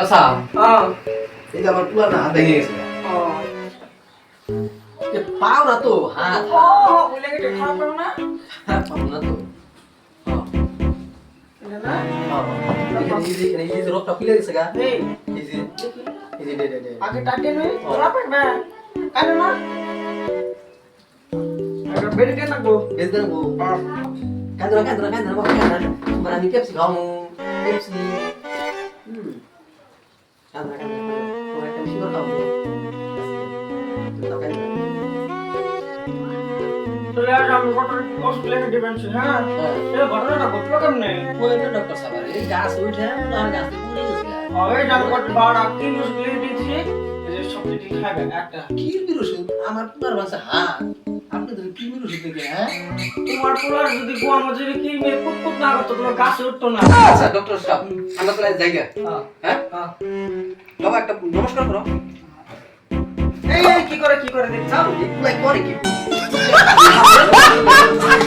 চাচা হ্যাঁ এই যে আমার পুরা না হাত ভেঙে গেছে এ পাও না তো হাত ও বলে গেছে খারাপ করো না হাত পাও না তো এটা না এখানে এই যে রোগটা ফুলে গেছে গা এই এই যে দে আগে টাকে নই খারাপ হবে কেন না এটা বেড়ে কেন গো বেশ দেন গো কান্দরা বাবা কান্দরা মানে আমি পেপসি খাবো পেপসি কান্দরা তোরা একটা বেশি করে খাবো চলে আস আমি কত অস্ট্রেলিয়া দিবেন হ্যাঁ এই ঘটনাটা ঘটলো কেমনে ওই ডক্টর সাহেব এই গাছ উঠে আর গাছ পুড়ে গেছে ওই জান কত বার কি মুশকিল দিছি এই যে সব কিছু খাবে একটা কি বিরোধ আমার পুরার ভাষা হাত আপনি তো কি বিরোধ দেখে হ্যাঁ তোমার পোলার যদি গোয়া মজুরি কি মে কুকুর না করতো তোমার গাছে উঠতো না আচ্ছা ডক্টর সাহেব আমরা তো জায়গা হ্যাঁ বাবা একটা নমস্কার করো এই কি করে দেখছাও এগুলাই করে কি